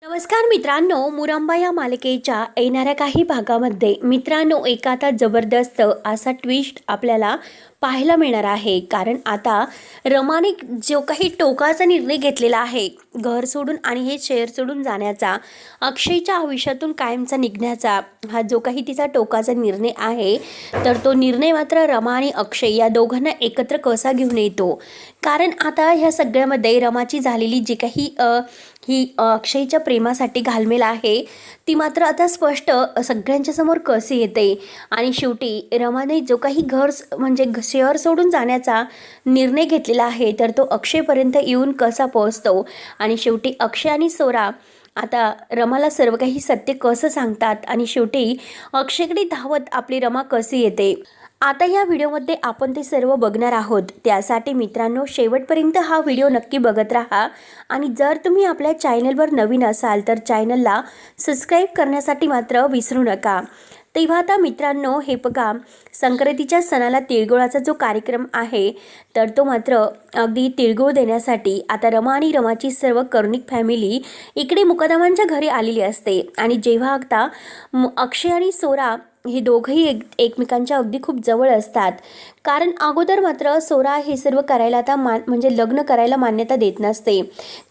नमस्कार मित्रांनो, मुरंबा या मालिकेच्या येणाऱ्या काही भागामध्ये मित्रांनो एक आता जबरदस्त असा ट्विस्ट आपल्याला पाहायला मिळणार आहे. कारण आता रमाने जो काही टोकाचा निर्णय घेतलेला आहे, घर सोडून आणि हे शहर सोडून जाण्याचा, अक्षयच्या आयुष्यातून कायमचा निघण्याचा, हा जो काही तिचा टोकाचा निर्णय आहे, तर तो निर्णय मात्र रमा आणि अक्षय या दोघांना एकत्र कसा घेऊन येतो. कारण आता ह्या सगळ्यामध्ये रमाची झालेली जी काही ही अक्षयच्या प्रेमासाठी घालमेल आहे, ती मात्र आता स्पष्ट सगळ्यांच्या समोर कशी येते. आणि शेवटी रमाने जो काही म्हणजे शहर सोडून जाण्याचा निर्णय घेतलेला आहे, तर तो अक्षयपर्यंत येऊन कसा पोहोचतो. आणि शेवटी अक्षय आणि सोरा आता रमाला सर्व काही सत्य कसं सांगतात आणि शेवटी अक्षयकडे धावत आपली रमा कशी येते, आता या व्हिडिओमध्ये आपण ते सर्व बघणार आहोत. त्यासाठी मित्रांनो शेवटपर्यंत हा व्हिडिओ नक्की बघत राहा. आणि जर तुम्ही आपल्या चॅनलवर नवीन असाल तर चॅनलला सबस्क्राईब करण्यासाठी मात्र विसरू नका. तेव्हा आता मित्रांनो हे बघा, संक्रांतीच्या सणाला तिळगुळाचा जो कार्यक्रम आहे, तर तो मात्र अगदी तिळगुळ देण्यासाठी आता रमा आणि रमाची सर्व करुणिक फॅमिली इकडे मुकादमांच्या घरी आलेली असते. आणि जेव्हा आता अक्षय आणि सोरा हे दोघंही एकमेकांच्या अगदी खूप जवळ असतात. कारण अगोदर मात्र सोरा हे सर्व करायला आता म्हणजे लग्न करायला मान्यता देत नसते.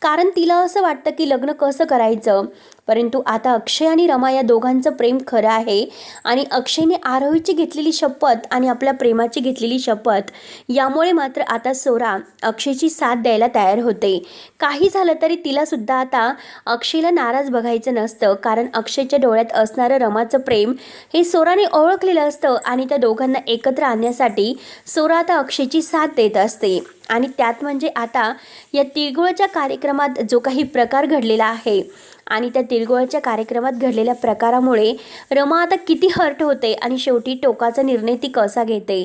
कारण तिला असं वाटतं की लग्न कसं करायचं. परंतु आता अक्षय आणि रमा या दोघांचं प्रेम खरं आहे. आणि अक्षयने आरोहीची घेतलेली शपथ आणि आपल्या प्रेमाची घेतलेली शपथ यामुळे मात्र आता सोरा अक्षयची साथ द्यायला तयार होते. काही झालं तरी तिलासुद्धा आता अक्षयला नाराज बघायचं नसतं. कारण अक्षयच्या डोळ्यात असणारं रमाचं प्रेम हे सोराने ओळखलेलं असतं. आणि त्या दोघांना एकत्र आणण्यासाठी सोरा आता अक्षयची साथ देत असते. आणि त्यात म्हणजे आता या तिळगुळाच्या कार्यक्रमात जो काही प्रकार घडलेला आहे, आणि त्या तिळगुळाच्या कार्यक्रमात घडलेल्या प्रकारामुळे रमा आता किती हर्ट होते आणि शेवटी टोकाचा निर्णय ती कसा घेते.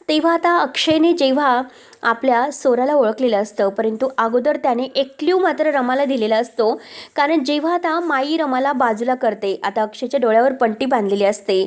तेव्हा आता अक्षयने जेव्हा आपल्या सोराला ओळखलेलं असतं, परंतु अगोदर त्याने एक क्ल्यू मात्र रमाला दिलेला असतो. कारण जेव्हा आता माई रमाला बाजूला करते, आता अक्षयच्या डोळ्यावर पट्टी बांधलेली असते.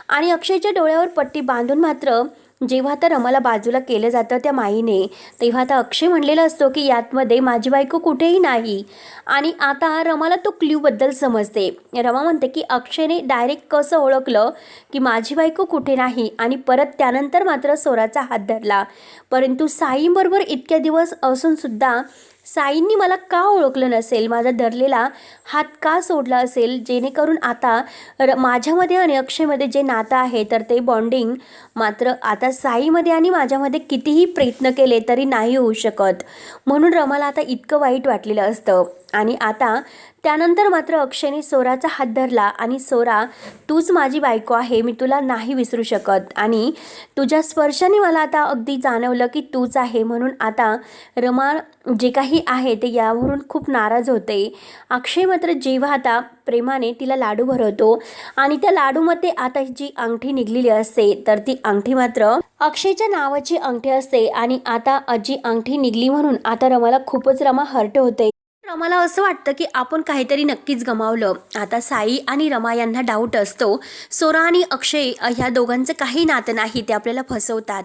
आणि अक्षयच्या डोळ्यावर पट्टी बांधून मात्र जेव्हा आता रमाला बाजूला केलं जातं त्या माईने, तेव्हा आता अक्षय म्हणलेला असतो की यातमध्ये माझी बायको कुठेही नाही. आणि आता रमाला तो क्ल्यूबद्दल समजते. रमा म्हणते की अक्षयने डायरेक्ट कसं ओळखलं की माझी बायको कुठे नाही. आणि परत त्यानंतर मात्र सोराचा हात धरला. परंतु साईंबरोबर इतक्या दिवस असूनसुद्धा साईंनी मला का ओळखलं नसेल, माझा धरलेला हात का सोडला असेल, जेणेकरून आता माझ्यामध्ये आणि अक्षयमध्ये जे नातं आहे तर ते बॉन्डिंग मात्र आता साईमध्ये आणि माझ्यामध्ये कितीही प्रयत्न केले तरी नाही होऊ शकत. म्हणून रमाला आता इतकं वाईट वाटलेलं असतं. आणि आता त्यानंतर मात्र अक्षयने सोराचा हात धरला आणि सोरा, तूच माझी बायको आहे, मी तुला नाही विसरू शकत. आणि तुझ्या स्पर्शाने मला आता अगदी जाणवलं की तूच आहे. म्हणून आता रमा जे काही आहे ते यावरून खूप नाराज होते. अक्षय मात्र जेव्हा आता प्रेमाने तिला लाडू भरवतो आणि त्या लाडूमध्ये आता जी अंगठी निघलेली असते, तर ती अंगठी मात्र अक्षयच्या नावाची अंगठी असते. आणि आता जी अंगठी निघली म्हणून आता रमाला खूपच हर्ट होते. रमाला असं वाटतं की आपण काहीतरी नक्कीच गमावलं. आता साई आणि रमा यांना डाऊट असतो सोरा आणि अक्षय ह्या दोघांचं काही नातं नाही, ते आपल्याला फसवतात.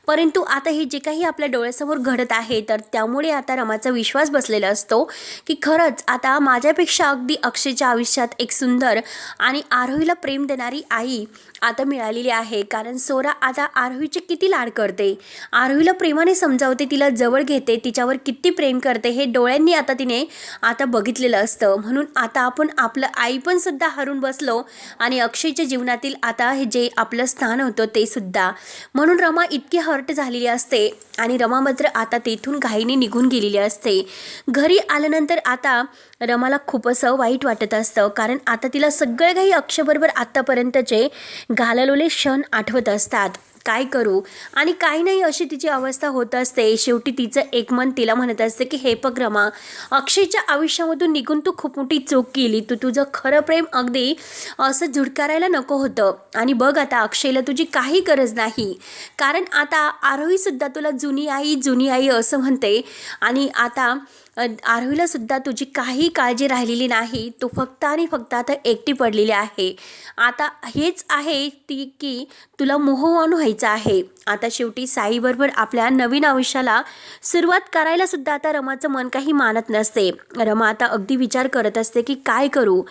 परंतु आता हे जे काही आपल्या डोळ्यासमोर घडत आहे, तर त्यामुळे आता रमाचा विश्वास बसलेला असतो की खरंच आता माझ्यापेक्षा अगदी अक्षयच्या आयुष्यात एक सुंदर आणि आरोहीला प्रेम देणारी आई आता मिळालेली आहे. कारण सोरा आता आरोहीचे किती लाड करते, आरोहीला प्रेमाने समजावते, तिला जवळ घेते, तिच्यावर किती प्रेम करते हे डोळ्यांनी आता तिने आता बघितलेलं असतं. म्हणून आता आपण आपलं आई पण सुद्धा हरून बसलो आणि अक्षयच्या जीवनातील आता हे जे आपलं स्थान होतं ते सुद्धा. म्हणून रमा इतकी हर्ट झालेली असते. आणि रमा मात्र आता तेथून घाईने निघून गेलेली असते. घरी आल्यानंतर आता रमाला खूप असं वाईट वाटत असतं. कारण आता तिला सगळे काही अक्षयबरोबर आत्तापर्यंतचे घालवलेले क्षण आठवत असतात. काय करू आणि काय नाही अशी तिची अवस्था होत असते. शेवटी तिचं एक मन तिला म्हणत असते की हे बघ रमा, अक्षयच्या आयुष्यामधून निघून तू खूप मोठी चूक केली, तू तुझं खरं प्रेम अगदी असं झुडकारायला नको होतं. आणि बघ आता अक्षयला तुझी काही गरज नाही. कारण आता आरोहीसुद्धा तुला जुनी आई जुनी आई असं म्हणते. आणि आता आरोहीला सुद्धा तुझी काही काळजी राहिलेली नाही, तू फक्त आणि फक्त आता एकटी पडलेली आहे. आता हेच आहे ती की तुला मोहवान व्हायचं आहे. आता शेवटी साईबरोबर आपल्या नवीन आयुष्याला सुरुवात करायला सुद्धा आता रमाचं मन काही मानत नसते. रमा आता अगदी विचार करत असते की काय करू.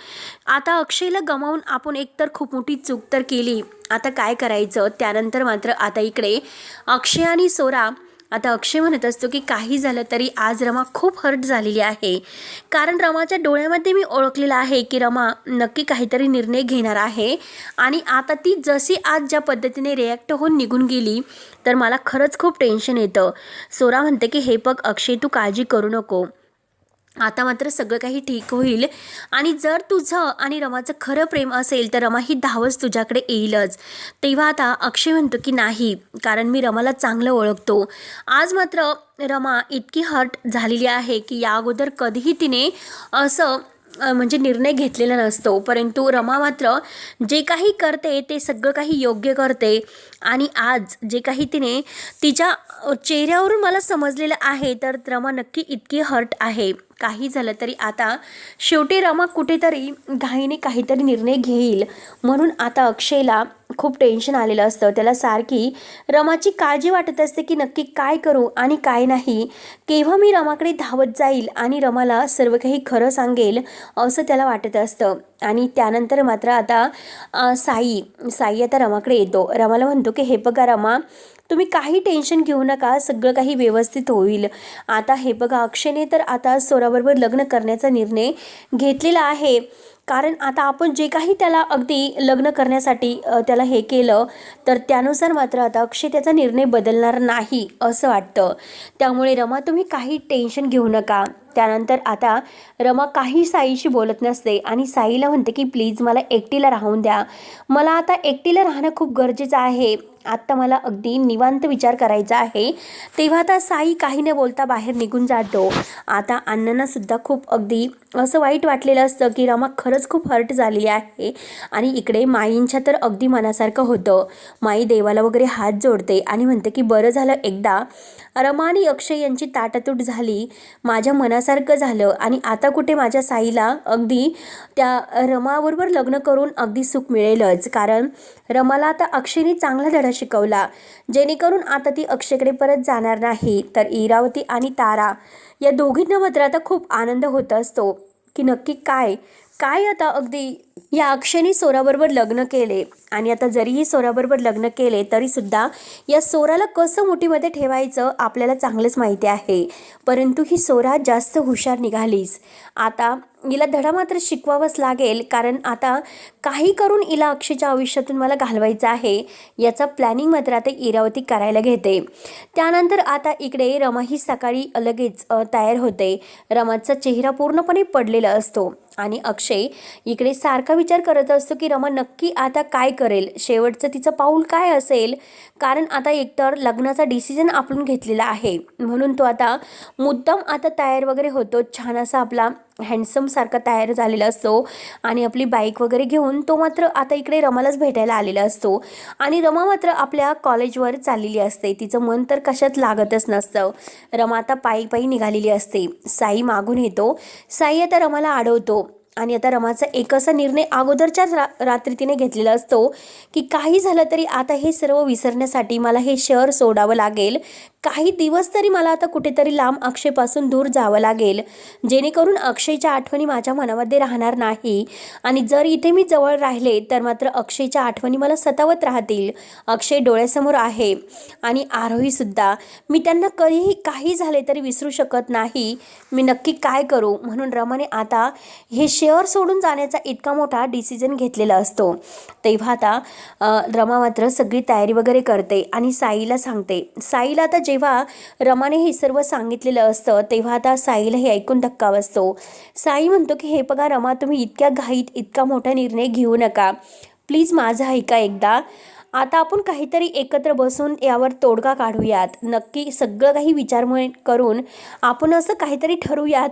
आता अक्षयला गमावून आपण एकतर खूप मोठी चूक तर केली, आता काय करायचं. त्यानंतर मात्र आता इकडे अक्षय आणि सोरा, आता अक्षय म्हणत असतो की काही झालं तरी आज रमा खूप हर्ट झालेली आहे, कारण रमाच्या डोळ्यामध्ये मी ओळखलेलं आहे की रमा नक्की काहीतरी निर्णय घेणार आहे. आणि आता ती जशी आज ज्या पद्धतीने रिॲक्ट होऊन निघून गेली तर मला खरंच खूप टेन्शन येतं. सोरा म्हणते की हे बघ अक्षय, तू काळजी करू नको, आता मात्र सगळं काही ठीक होईल. आणि जर तुझं आणि रमाचं खरं प्रेम असेल तर रमा ही धावच तुझ्याकडे येईलच. तेव्हा आता अक्षय म्हणतो की नाही, कारण मी रमाला चांगलं ओळखतो. आज मात्र रमा इतकी हर्ट झालेली आहे की या अगोदर कधीही तिने असं म्हणजे निर्णय घेतलेला नसतो, परंतु रमा मात्र जे काही करते ते सगळं काही योग्य करते. आणि आज जे काही तिने तिच्या चेहऱ्यावरून मला समजलेलं आहे तर रमा नक्की इतकी हर्ट आहे. काही झालं तरी आता शेवटी रमा कुठेतरी घाईने काहीतरी निर्णय घेईल, म्हणून आता अक्षयला खूप टेन्शन आलेलं असतं. त्याला सारखी रमाची काळजी वाटत असते की नक्की काय करू आणि काय नाही, केव्हा मी रमाकडे धावत जाईल आणि रमाला सर्व काही खरं सांगेल असं त्याला वाटत असतं. आणि त्यानंतर मात्र आता साई आता रमाकडे येतो. रमाला म्हणतो की हे बघा रमा, तुम्ही काही टेन्शन घेऊ नका, सगळं काही व्यवस्थित होईल. आता हे बघा, अक्षयने तर आता सोराबरोबर लग्न करण्याचा निर्णय घेतलेला आहे, कारण आता आपण जे काही त्याला अगदी लग्न करण्यासाठी त्याला हे केलं तर त्यानुसार मात्र आता अक्षय त्याचा निर्णय बदलणार नाही असं वाटतं. त्यामुळे रमा तुम्ही काही टेन्शन घेऊ नका. त्यानंतर आता रमा काही साईशी बोलत नसते आणि साईला म्हणते की प्लीज मला एकटीला राहून द्या, मला आता एकटीला राहणं खूप गरजेचं आहे, आत्ता मला अगदी निवांत विचार करायचा आहे. तेव्हा आता साई काही न बोलता बाहेर निघून जातो. आता अण्णांना सुद्धा खूप अगदी असं वाईट वाटलेलं असतं की रमा खरंच खूप हर्ट झालेली आहे. आणि इकडे माईंच्या तर अगदी मनासारखं होतं. माई देवाला वगैरे हात जोडते आणि म्हणते की बरं झालं एकदा रमा आणि अक्षय यांची ताटातूट झाली, माझ्या मनासारखं झालं. आणि आता कुठे माझ्या साईला अगदी त्या रमाबरोबर लग्न करून अगदी सुख मिळेलच, कारण रमाला आता अक्षयने चांगला धडा शिकवला, जेणेकरून आता ती अक्षयकडे परत जाणार नाही. तर इरावती आणि तारा या दोघींना मात्र आता खूप आनंद होत असतो की नक्की काय काय आता अगदी या अक्षयने सोराबरोबर लग्न केले. आणि आता जरीही सोराबरोबर लग्न केले तरीसुद्धा या सोराला कसं मुठीमध्ये ठेवायचं आपल्याला चांगलंच माहिती आहे, परंतु ही सोरा जास्त हुशार निघालीच. आता हिला धडा मात्र शिकवावंच लागेल, कारण आता काही करून हिला अक्षयच्या आयुष्यातून मला घालवायचं आहे याचा प्लॅनिंग मात्र आता इरावती करायला घेते. त्यानंतर आता इकडे रमा ही सकाळी लगेच तयार होते. रमाचा चेहरा पूर्णपणे पडलेला असतो आणि अक्षय इकडे सारखा विचार करत असतो की रमा नक्की आता काय करेल, शेवटचं तिचं पाऊल काय असेल, कारण आता एकतर लग्नाचा डिसिजन आपण घेतलेला आहे, म्हणून तो आता मुद्दाम आता तयार वगैरे होतो. छान असा आपला हँडसम सारखा तयार झालेला असतो आणि आपली बाईक वगैरे घेऊन तो मात्र आता इकडे रमालाच भेटायला आलेला असतो. आणि रमा मात्र आपल्या कॉलेजवर चाललेली असते, तिचं मन तर कशात लागतच नसतं. रमा आता पायी पायी निघालेली असते. साई मागून येतो. साई आता रमाला अडवतो आणि आता रमाचा एक असा निर्णय अगोदरच्याच रात्री तिने घेतलेला असतो की काही झालं तरी आता हे सर्व विसरण्यासाठी मला हे शहर सोडावं लागेल, काही दिवस तरी मला आता कुठेतरी लांब अक्षयपासून दूर जावं लागेल, जेणेकरून अक्षयच्या आठवणी माझ्या मनामध्ये राहणार नाही. आणि जर इथे मी जवळ राहिले तर मात्र अक्षयच्या आठवणी मला सतावत राहतील. अक्षय डोळ्यासमोर आहे आणि आरोहीसुद्धा, मी त्यांना कधीही काही झाले तरी विसरू शकत नाही, मी नक्की काय करू. म्हणून रमाने आता हे शहर सोडून जाण्याचा इतका मोठा डिसिजन घेतलेला असतो. तेव्हा आता रमा मात्र सगळी तयारी वगैरे करते आणि साईला सांगते. साईला आता जेव्हा रमाने हे सर्व सांगितलेलं असतं तेव्हा आता साईला हे ऐकून धक्का बसतो. साई म्हणतो की हे बघा रमा, तुम्ही इतक्या घाईत इतका मोठा निर्णय घेऊ नका, प्लीज माझं ऐका एकदा, आता आपण काहीतरी एकत्र बसून यावर तोडगा काढूयात, नक्की सगळं काही विचारमय करून आपण असं काहीतरी ठरवूयात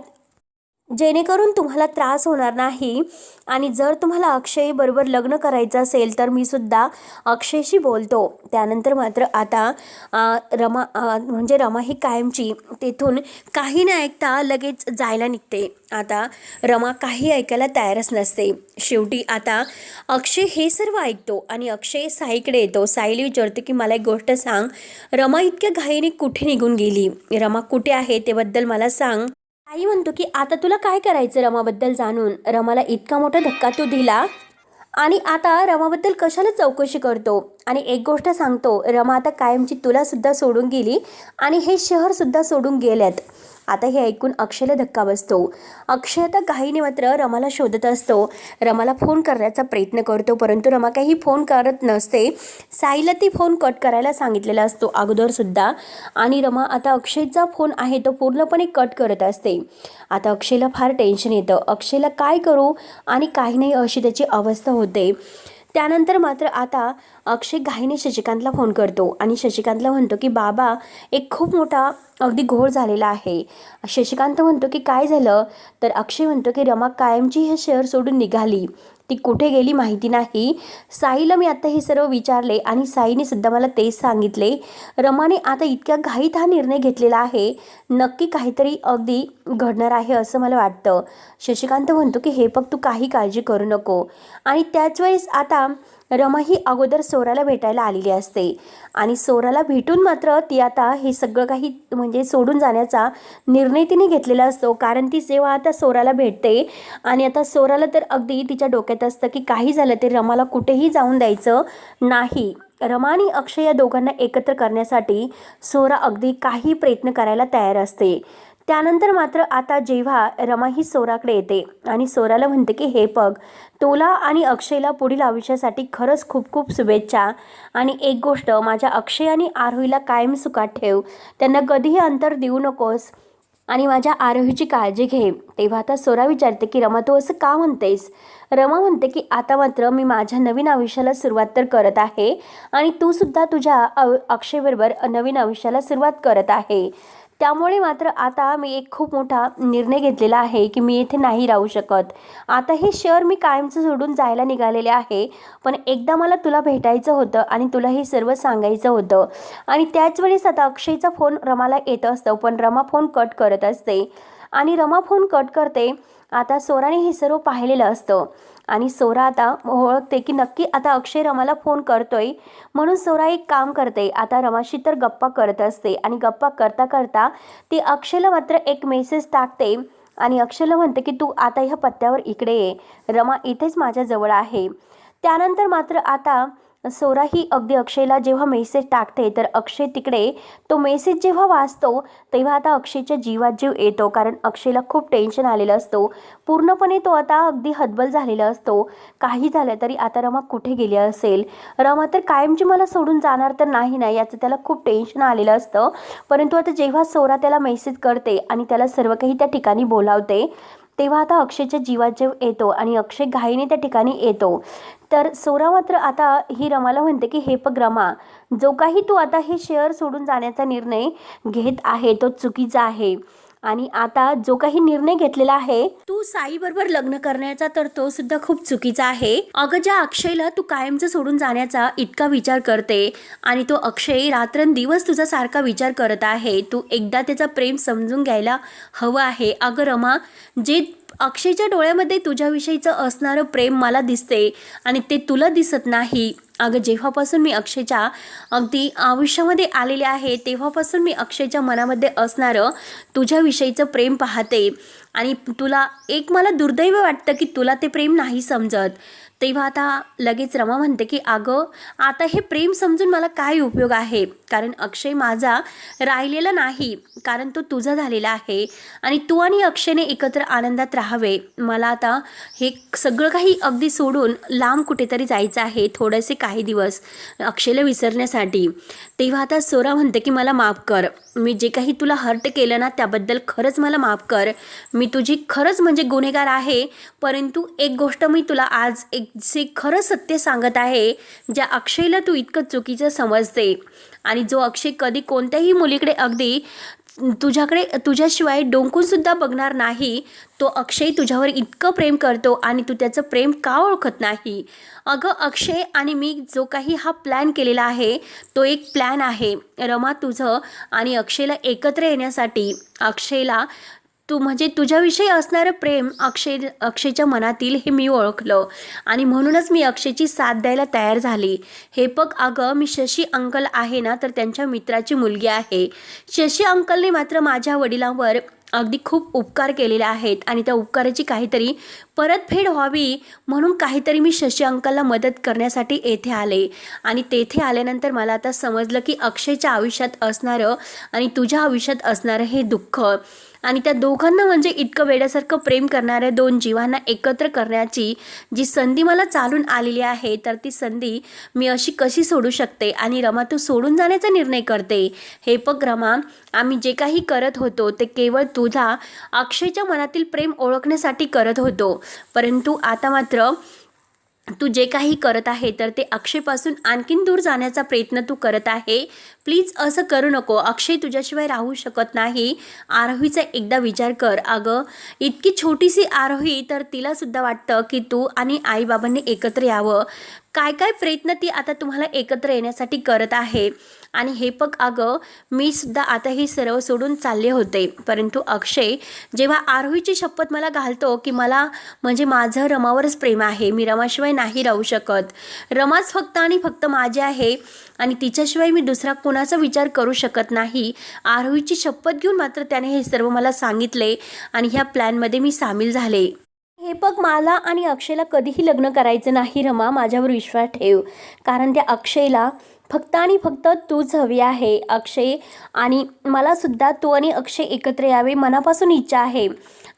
जेणेकरून तुम्हाला त्रास होणार नाही. आणि जर तुम्हाला अक्षय बरोबर लग्न करायचं असेल तर मी सुद्धा अक्षयशी बोलतो. त्यानंतर मात्र आता म्हणजे रमा ही कायमची तेथून काही न ऐकता लगेच जायला निघते. आता रमा काही ऐकायला तयारच नसते. शेवटी आता अक्षय हे सर्व ऐकतो आणि अक्षय साईकडे येतो. साईला विचारतो की मला एक गोष्ट सांग, रमा इतक्या घाईने कुठे निघून गेली? रमा कुठे आहे ते बद्दल मला सांग. आई म्हणतो की आता तुला काय करायचं रमाबद्दल जाणून? रमाला इतका मोठा धक्का तू दिला आणि आता रमाबद्दल कशाला चौकशी करतो? आणि एक गोष्ट सांगतो, रमा आता कायमची तुला सुद्धा सोडून गेली आणि हे शहर सुद्धा सोडून गेल्यात. आता हे ऐकून अक्षयला धक्का बसतो. अक्षय आता घाईने मात्र रमाला शोधत असतो. रमाला फोन करण्याचा प्रयत्न करतो, परंतु रमा काही फोन करत नसते. साईला ती फोन कट करायला सांगितलेला असतो अगोदरसुद्धा. आणि रमा आता अक्षयचा फोन आहे तो पूर्णपणे कट करत असते. आता अक्षयला फार टेन्शन येतं. अक्षयला काय करू आणि काही नाही अशी त्याची अवस्था होते. त्यानंतर मात्र आता अक्षय घाईने शशिकांतला फोन करतो आणि शशिकांतला म्हणतो की बाबा एक खूप मोठा अगदी घोळ झालेला आहे. शशिकांत म्हणतो की काय झालं? तर अक्षय म्हणतो की रमा कायमची हे शहर सोडून निघाली, ती कुठे गेली माहिती नाही. साईला मी आता हे सर्व विचारले आणि साईने सुद्धा मला तेच सांगितले. रमाने आता इतक्या घाईत हा निर्णय घेतलेला आहे, नक्की काहीतरी अगदी घडणार आहे असं मला वाटतं. शशिकांत म्हणतो की हे बघ तू काही काळजी करू नको. आणि त्याच वेळेस आता रमा ही अगोदर सोराला भेटायला आलेली असते आणि सोराला भेटून मात्र ती आता हे सगळं काही म्हणजे सोडून जाण्याचा निर्णय तिने घेतलेला असतो. कारण ती जेव्हा आता सोराला भेटते आणि आता सोराला तर अगदी तिच्या डोक्यात असतं की काही झालं ते रमाला कुठेही जाऊन द्यायचं नाही. रमा आणि अक्षय या दोघांना एकत्र करण्यासाठी सोरा अगदी काही प्रयत्न करायला तयार असते. त्यानंतर मात्र आता जेव्हा रमा ही सोराकडे येते आणि सोराला म्हणते की हे बघ, तुला आणि अक्षयला पुढील आयुष्यासाठी खरंच खूप खूप शुभेच्छा. आणि एक गोष्ट, माझ्या अक्षय आणि आरोहीला कायम सुखात ठेव, त्यांना कधीही अंतर देऊ नकोस आणि माझ्या आरोहीची काळजी घे. तेव्हा आता सोरा विचारते की रमा तू असं का म्हणतेस? रमा म्हणते की आता मात्र मी माझ्या नवीन आयुष्याला सुरुवात तर करत आहे आणि तू सुद्धा तुझ्या अक्षयबरोबर नवीन आयुष्याला सुरुवात करत आहे. त्यामुळे मात्र आता मी एक खूप मोठा निर्णय घेतलेला आहे की मी इथे नाही राहू शकत. आता हे शहर मी कायमचं सोडून जायला निघालेले आहे. पण एकदा मला तुला भेटायचं होतं आणि तुला हे सर्व सांगायचं होतं. आणि त्याच वेळेस आता अक्षयचा फोन रमाला येत असतो, पण रमा फोन कट करत असते आणि रमा फोन कट करते. आता सोराने हे सर्व पाहिलेलं असतं आणि सोरा आता ओळखते की नक्की आता अक्षय रमाला फोन करतोय. म्हणून सोरा एक काम करते, आता रमाशी तर गप्पा करत असते आणि गप्पा करता करता ती अक्षयला मात्र एक मेसेज टाकते आणि अक्षयला म्हणते की तू आता ह्या पत्त्यावर इकडे ये, रमा इथेच माझ्याजवळ आहे. त्यानंतर मात्र आता सोरा ही अगदी अक्षयला जेव्हा मेसेज टाकते तर अक्षय तिकडे तो मेसेज जेव्हा वाचतो तेव्हा आता अक्षयच्या जीवात जीव येतो. कारण अक्षयला खूप टेन्शन आलेलं असतो. पूर्णपणे तो आता अगदी हतबल झालेला असतो. काही झालं तरी आता रमा कुठे गेली असेल, रमा तर कायमची मला सोडून जाणार तर नाही ना, याचं त्याला खूप टेन्शन आलेलं असतं. परंतु आता जेव्हा सोरा त्याला मेसेज करते आणि त्याला सर्व काही त्या ठिकाणी बोलावते तेव्हा आता अक्षयच्या जीवात जीव येतो आणि अक्षय घाईने त्या ठिकाणी येतो. तर सोरा मात्र आता ही रमाला म्हणते की हे बघ रमा, जो काही तू आता हे शहर सोडून जाण्याचा निर्णय घेत आहे तो चुकीचा आहे आणि आता जो काही निर्णय घेतलेला आहे तू साईबरोबर लग्न करण्याचा तर तो सुद्धा खूप चुकीचा आहे. अगं ज्या अक्षयला तू कायमचं सोडून जाण्याचा इतका विचार करते आणि तो अक्षय रात्रंदिवस तुझा सारखा विचार करत आहे, तू एकदा त्याचा प्रेम समजून घ्यायला हवं आहे. अगं रमा, जे अक्षयच्या डोळ्यामध्ये तुझ्याविषयीचं असणारं प्रेम मला दिसते आणि ते तुला दिसत नाही. अगं जेव्हापासून मी अक्षयच्या अगदी आयुष्यामध्ये आलेले आहे तेव्हापासून मी अक्षयच्या मनामध्ये असणारं तुझ्याविषयीचं प्रेम पाहते आणि तुला एक मला दुर्दैव वाटतं की तुला ते प्रेम नाही समजत. तेव्हा आता लगेच रमा म्हणते की अगं आता हे प्रेम समजून मला काय उपयोग आहे, कारण अक्षय माझा राहिलेला नाही, कारण तो तुझा झालेला आहे आणि तू आणि अक्षयने एकत्र आनंदात राहावे. मला आता हे सगळं काही अगदी सोडून लांब कुठेतरी जायचं आहे थोडेसे काही दिवस अक्षयला विसरण्यासाठी. तेव्हा आता सोरा म्हणते की मला माफ कर, मी जे काही तुला हर्ट केलं ना त्याबद्दल खरंच मला माफ कर, मी तुझी खरंच म्हणजे गुन्हेगार आहे. परंतु एक गोष्ट मी तुला आज एक जे खरं सत्य सांगत आहे, ज्या अक्षयला तू इतकं चुकीचं समजते आणि जो अक्षय कधी कोणत्याही मुलीकडे अगदी तुझ्याशिवाय डोंकूनसुद्धा बघणार नाही. तो अक्षय तुझ्यावर इतकं प्रेम करतो आणि तू त्याचं प्रेम का ओळखत नाही? अगं अक्षय आणि मी जो काही हा प्लॅन केलेला आहे तो एक प्लॅन आहे रमा. तुझं आणि अक्षयला एकत्र येण्यासाठी, अक्षयला म्हणजे तुझ्याविषयी असणारं प्रेम अक्षयच्या मनातील हे मी ओळखलं आणि म्हणूनच मी अक्षयची साथ द्यायला तयार झाली. हे बघ अगं, मी शशी अंकल आहे ना, तर त्यांच्या मित्राची मुलगी आहे. शशी अंकलने मात्र माझ्या वडिलांवर अगदी खूप उपकार केलेले आहेत आणि त्या उपकाराची काहीतरी परतफेड व्हावी म्हणून काहीतरी मी शशी अंकलला मदत करण्यासाठी येथे आले. आणि तेथे आल्यानंतर मला आता समजलं की अक्षयच्या आयुष्यात असणारं आणि तुझ्या आयुष्यात असणारं हे दुःख आणि त्या दोघांना म्हणजे इतकं वेड्यासारखं प्रेम करणाऱ्या दोन जीवांना एकत्र करण्याची जी संधी मला चालून आलेली आहे, तर ती संधी मी अशी कशी सोडू शकते? आणि रमा, तू सोडून जाण्याचा निर्णय करते. हे बघ रमा, आम्ही जे काही करत होतो ते केवळ तुझा अक्षयच्या मनातील प्रेम ओळखण्यासाठी करत होतो, परंतु आता मात्र तू जे काही करत आहे तर ते अक्षयपासून आणखीन दूर जाण्याचा प्रयत्न तू करत आहे. प्लीज असं करू नको. अक्षय तुझ्याशिवाय राहू शकत नाही. आरोहीचा एकदा विचार कर. अगं, इतकी छोटीशी आरोही, तर तिलासुद्धा वाटतं की तू आणि आईबाबांनी एकत्र यावं. काय काय प्रयत्न ती आता तुम्हाला एकत्र येण्यासाठी करत आहे. आणि हे बघ अगं, मी सुद्धा आता हे सर्व सोडून चालले होते, परंतु अक्षय जेव्हा आरोहीची शपथ मला घालतो की मला म्हणजे माझं रमावरच प्रेम आहे, मी रमाशिवाय नाही राहू शकत, रमाच फक्त आणि फक्त माझी आहे आणि तिच्याशिवाय मी दुसरा कोणाचा विचार करू शकत नाही, आरोहीची शपथ घेऊन मात्र त्याने हे सर्व मला सांगितले आणि ह्या प्लॅनमध्ये मी सामील झाले. हे बघ, मला आणि अक्षयला कधीही लग्न करायचं नाही रमा, माझ्यावर विश्वास ठेव. कारण त्या अक्षयला फक्त आणि फक्त तूच हवी आहे. अक्षय आणि मलासुद्धा तू आणि अक्षय एकत्र यावे मनापासून इच्छा आहे.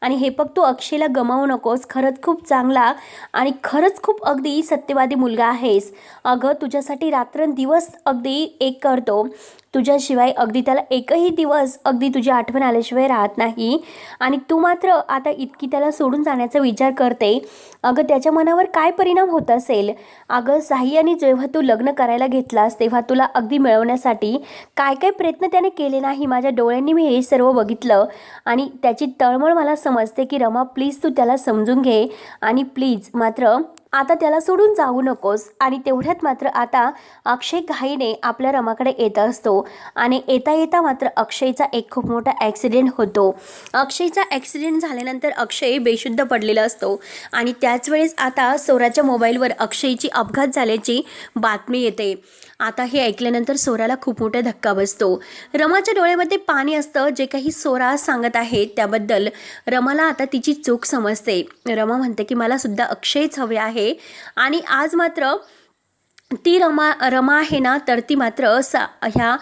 आणि हे बघ, तू अक्षयला गमावू नकोस. खरंच खूप चांगला आणि खरंच खूप अगदी सत्यवादी मुलगा आहेस. अगं, तुझ्यासाठी रात्रंदिवस अगदी एक करतो. तुझ्याशिवाय अगदी त्याला एकही दिवस अगदी तुझी आठवण आल्याशिवाय राहत नाही. आणि तू मात्र आता इतकी त्याला सोडून जाण्याचा विचार करते. अगं, त्याच्या मनावर काय परिणाम होत असेल? अगं साहियाने जेव्हा तू लग्न करायला घेतलास तेव्हा तुला अगदी मिळवण्यासाठी काय काय प्रयत्न त्याने केले नाही. माझ्या डोळ्यांनी मी हे सर्व बघितलं आणि त्याची तळमळ मला समजते की रमा, प्लीज तू त्याला समजून घे आणि प्लीज मात्र आता त्याला सोडून जाऊ नकोस. आणि तेवढ्यात मात्र आता अक्षय घाईने आपल्या रमाकडे येत असतो आणि येता येता मात्र अक्षयचा एक खूप मोठा ॲक्सिडेंट होतो. अक्षयचा ॲक्सिडेंट झाल्यानंतर अक्षय बेशुद्ध पडलेला असतो आणि त्याच वेळेस आता सोराच्या मोबाईलवर अक्षयची अपघात झाल्याची बातमी येते. आता हे ऐकल्यानंतर सोराला खूप मोठा धक्का बसतो. रमाच्या डोळ्यामध्ये पाणी असतं. जे काही सोरा सांगत आहे त्याबद्दल रमाला आता तिची चूक समजते. रमा म्हणते की मला सुद्धा अक्षयच हवे आहे आणि आज मात्र ती रमा आहे ना, तर ती मात्र ह्या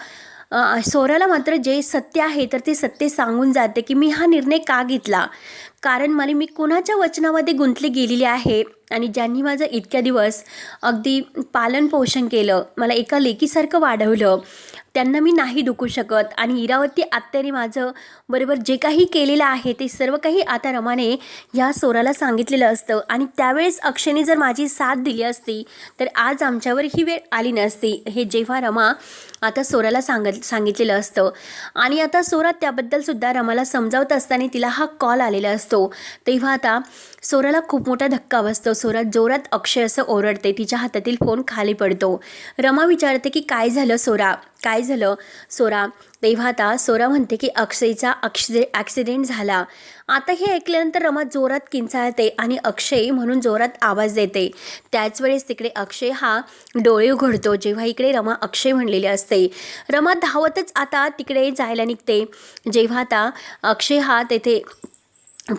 सोराला मात्र जे सत्य आहे तर ते सत्य सांगून जाते की मी हा निर्णय का घेतला, कारण मी कुणाच्या वचनामध्ये गुंतली गेलेली आहे आणि ज्यांनी माझं इतक्या दिवस अगदी पालन पोषण केलं, मला एका लेकीसारखं वाढवलं, त्यांना मी नाही दुखू शकत. आणि इरावती आत्याने माझं बरोबर जे काही केलेलं आहे ते सर्व काही आता रमाने ह्या सोराला सांगितलेलं असतं आणि त्यावेळेस अक्षयने जर माझी साथ दिली असती तर आज आमच्यावर ही वेळ आली नसती. हे जेव्हा रमा आता सोराला सांगितलेलं असतं आणि आता सोरा त्याबद्दलसुद्धा रमाला समजावत असताना तिला हा कॉल आलेला असतो. तेव्हा आता सोराला खूप मोठा धक्का बसतो. सोरा जोरात अक्षय असं ओरडते. तिच्या हातातील फोन खाली पडतो. रमा विचारते की काय झालं सोरा, काय झालं सोरा? तेव्हा आता सोरा म्हणते की अक्षयचा ॲक्सिडेंट झाला. आता हे ऐकल्यानंतर रमा जोरात किंचाळते आणि अक्षय म्हणून जोरात आवाज देते. त्याच वेळेस तिकडे अक्षय हा डोळे उघडतो. जेव्हा इकडे रमा अक्षय म्हणलेले असते, रमा धावतच आता तिकडे जायला निघते. जेव्हा आता अक्षय हा तेथे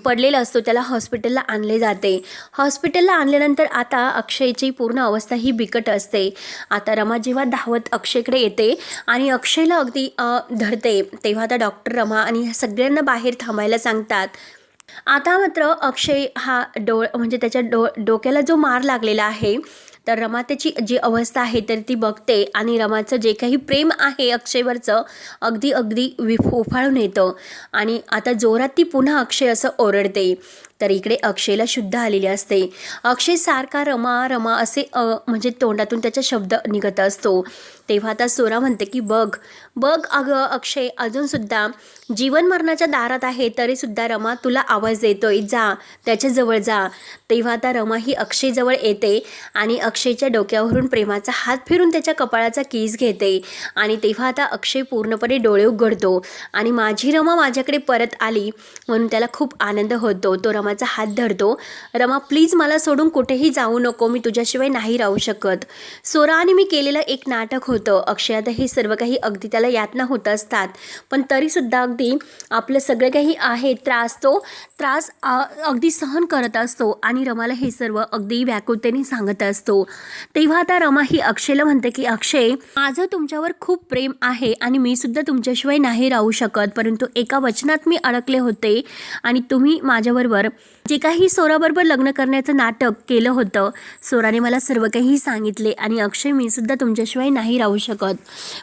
पडलेला असतो त्याला हॉस्पिटलला आणले जाते. हॉस्पिटलला आणल्यानंतर आता अक्षयची पूर्ण अवस्था ही बिकट असते. आता रमा जेव्हा धावत अक्षयकडे येते आणि अक्षयला अगदी धरते, तेव्हा आता डॉक्टर रमा आणि सगळ्यांना बाहेर थांबायला सांगतात. आता मात्र अक्षय हा म्हणजे त्याच्या डोक्याला जो मार लागलेला आहे तर रमा त्याची जी अवस्था आहे तर ती बघते आणि रमाचं जे काही प्रेम आहे अक्षयवरचं अगदी अगदी विफोफाळून येतं आणि आता जोरात ती पुन्हा अक्षय असं ओरडते. तर इकडे अक्षयला शुद्ध आलेली असते. अक्षय सारखा रमा रमा असे म्हणजे तोंडातून त्याचा शब्द निघत असतो. तेव्हा आता सोरा म्हणते की बघ बघ अगं अक्षय अजूनसुद्धा जीवन मरणाच्या दारात आहे तरीसुद्धा रमा तुला आवाज देतोय, जा त्याच्याजवळ जा. तेव्हा आता रमा ही अक्षयजवळ येते आणि अक्षयच्या डोक्यावरून प्रेमाचा हात फिरून त्याच्या कपाळाचा किस घेते आणि तेव्हा आता अक्षय पूर्णपणे डोळे उघडतो आणि माझी रमा माझ्याकडे परत आली म्हणून त्याला खूप आनंद होतो. तो रमाचा हात धरतो. रमा प्लीज मला सोडून कुठेही जाऊ नको, मी तुझ्याशिवाय नाही राहू शकत. सोरा आणि मी केलेलं एक नाटक होतं. अक्षयात हे सर्व काही अगदी त्याला यातना होत असतात पण तरीसुद्धा अगदी आपलं सगळं काही आहे त्रास अगदी सहन करत असतो आणि रमाला हे सर्व अगदी व्याकुळतेने सांगत असतो. तेव्हा आता रमा ही अक्षयला म्हणते की अक्षय माझं तुमच्यावर खूप प्रेम आहे आणि मी सुद्धा तुमच्याशिवाय नाही राहू शकत, परंतु एका वचनात मी अडकले होते आणि तुम्ही माझ्याबरोबर जे काही सोराबरोबर लग्न करण्याचं नाटक केलं होतं, सोराने मला सर्व काही सांगितले आणि अक्षय मी सुद्धा तुमच्याशिवाय नाही राहू शकत,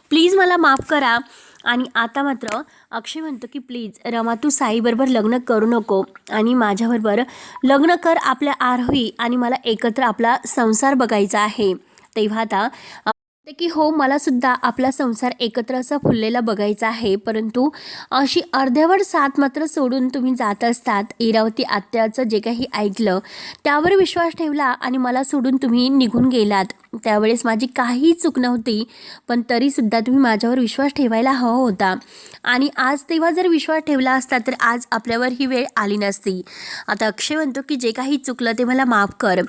प्लीज मला माफ करा. आणि आता मात्र अक्षय म्हणतो की प्लीज रमा तू साईबरोबर लग्न करू नको आणि माझ्याबरोबर लग्न कर आपल्या आरोही आणि मला एकत्र आपला संसार बघायचा आहे. तेव्हा आता की हो मला सुद्धा आपला संसार एकत्र असा फुललेला बघायचा आहे, परंतु अशी अर्ध्यावर साथ मात्र सोडून तुम्ही जात असतात. इरावती आत्याचं जे काही ऐकलं त्यावर विश्वास ठेवला आणि मला सोडून तुम्ही निघून गेलात. त्यावेळेस माझी काही चूक नव्हती पण तरीसुद्धा तुम्ही माझ्यावर विश्वास ठेवायला हवा होता आणि आज तेव्हा जर विश्वास ठेवला असता तर आज आपल्यावर ही वेळ आली नसती. आता अक्षय म्हणतो की जे काही चुकलं ते मला माफ कर,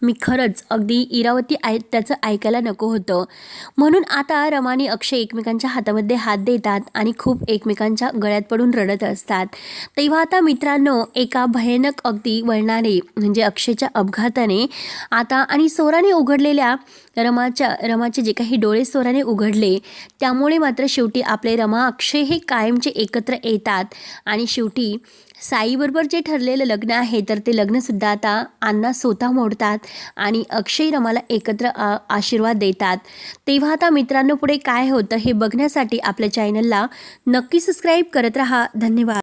मी खरंच अगदी इरावती त्याचं ऐकायला नको होतं. म्हणून आता रमा आणि अक्षय एकमेकांच्या हातामध्ये हात देतात आणि खूप एकमेकांच्या गळ्यात पडून रडत असतात. तेव्हा आता मित्रांनो एका भयानक अगदी वळणाने म्हणजे अक्षयच्या अपघाताने आता आणि सोराने उघडलेल्या रमाचे जे काही डोळे सोराने उघडले त्यामुळे मात्र शेवटी आपले रमा अक्षय हे कायमचे एकत्र येतात आणि शेवटी साईबरोबर जे ठरलेलं लग्न आहे तर ते लग्नसुद्धा आता अण्णा स्वतः मोडतात आणि अक्षय रमाला एकत्र आशीर्वाद देतात. तेव्हा आता मित्रांनो पुढे काय होतं हे बघण्यासाठी आपल्या चॅनलला नक्की सबस्क्राईब करत राहा. धन्यवाद.